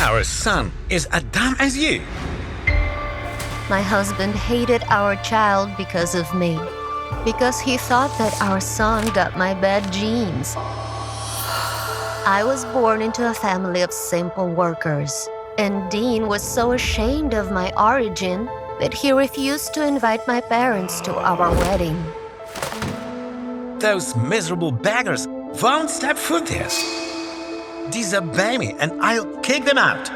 Our son is as dumb as you. My husband hated our child because of me, because he thought that our son got my bad genes. I was born into a family of simple workers, and Dean was so ashamed of my origin that he refused to invite my parents to our wedding. Those miserable beggars won't step foot there. Disobey me and I'll kick them out.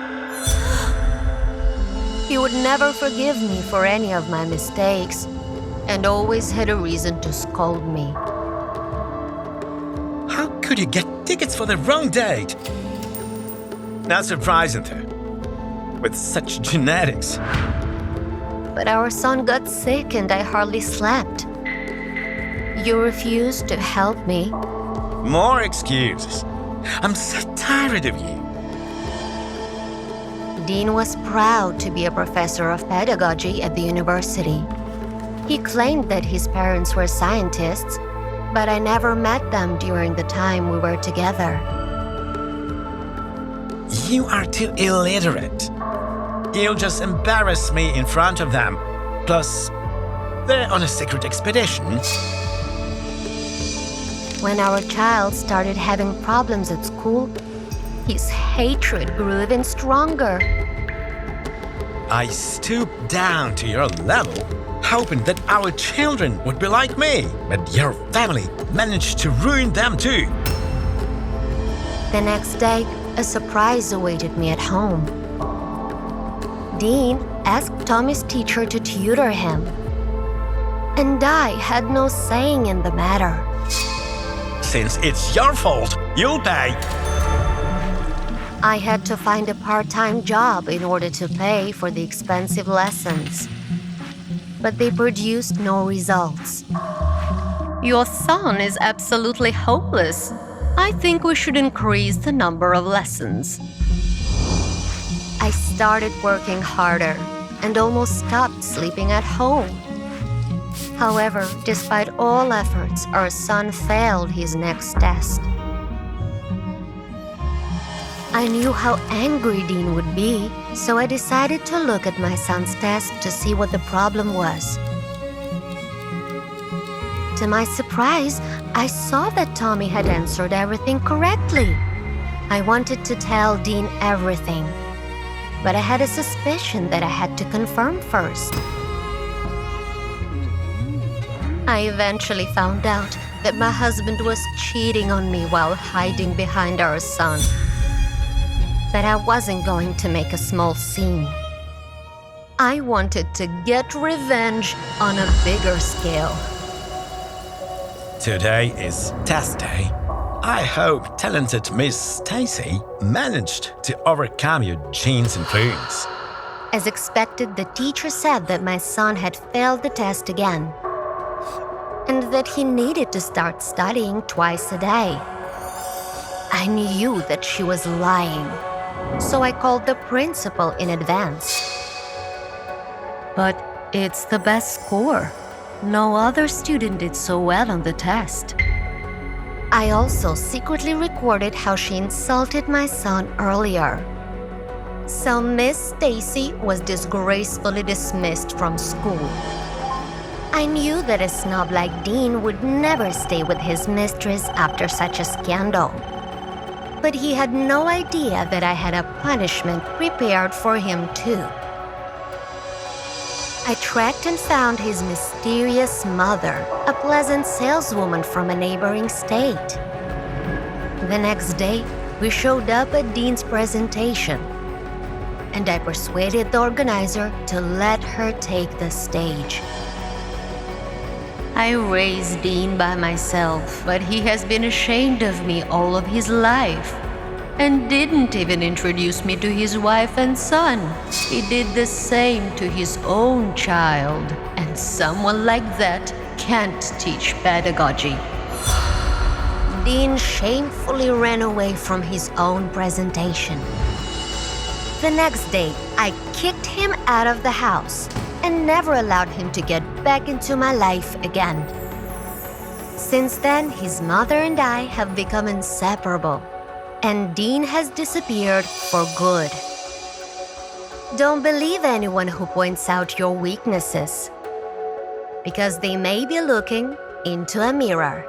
He would never forgive me for any of my mistakes, and always had a reason to scold me. How could you get tickets for the wrong date? Not surprising, with such genetics. But our son got sick and I hardly slept. You refused to help me. More excuses. I'm so tired of you. Dean was proud to be a professor of pedagogy at the university. He claimed that his parents were scientists, but I never met them during the time we were together. You are too illiterate. You'll just embarrass me in front of them. Plus, they're on a secret expedition. When our child started having problems at school, his hatred grew even stronger. I stooped down to your level, hoping that our children would be like me, but your family managed to ruin them too. The next day, a surprise awaited me at home. Dean asked Tommy's teacher to tutor him, and I had no saying in the matter. Since it's your fault, you'll pay. I had to find a part-time job in order to pay for the expensive lessons. But they produced no results. Your son is absolutely hopeless. I think we should increase the number of lessons. I started working harder and almost stopped sleeping at home. However, despite all efforts, our son failed his next test. I knew how angry Dean would be, so I decided to look at my son's test to see what the problem was. To my surprise, I saw that Tommy had answered everything correctly. I wanted to tell Dean everything, but I had a suspicion that I had to confirm first. I eventually found out that my husband was cheating on me while hiding behind our son. But I wasn't going to make a small scene. I wanted to get revenge on a bigger scale. Today is test day. I hope talented Miss Stacy managed to overcome your genes and wounds. As expected, the teacher said that my son had failed the test again, and that he needed to start studying twice a day. I knew that she was lying, so I called the principal in advance. But it's the best score. No other student did so well on the test. I also secretly recorded how she insulted my son earlier. So Miss Stacy was disgracefully dismissed from school. I knew that a snob like Dean would never stay with his mistress after such a scandal. But he had no idea that I had a punishment prepared for him too. I tracked and found his mysterious mother, a pleasant saleswoman from a neighboring state. The next day, we showed up at Dean's presentation, and I persuaded the organizer to let her take the stage. I raised Dean by myself, but he has been ashamed of me all of his life and didn't even introduce me to his wife and son. He did the same to his own child, and someone like that can't teach pedagogy. Dean shamefully ran away from his own presentation. The next day, I kicked him out of the house and never allowed him to get back into my life again. Since then, his mother and I have become inseparable, and Dean has disappeared for good. Don't believe anyone who points out your weaknesses, because they may be looking into a mirror.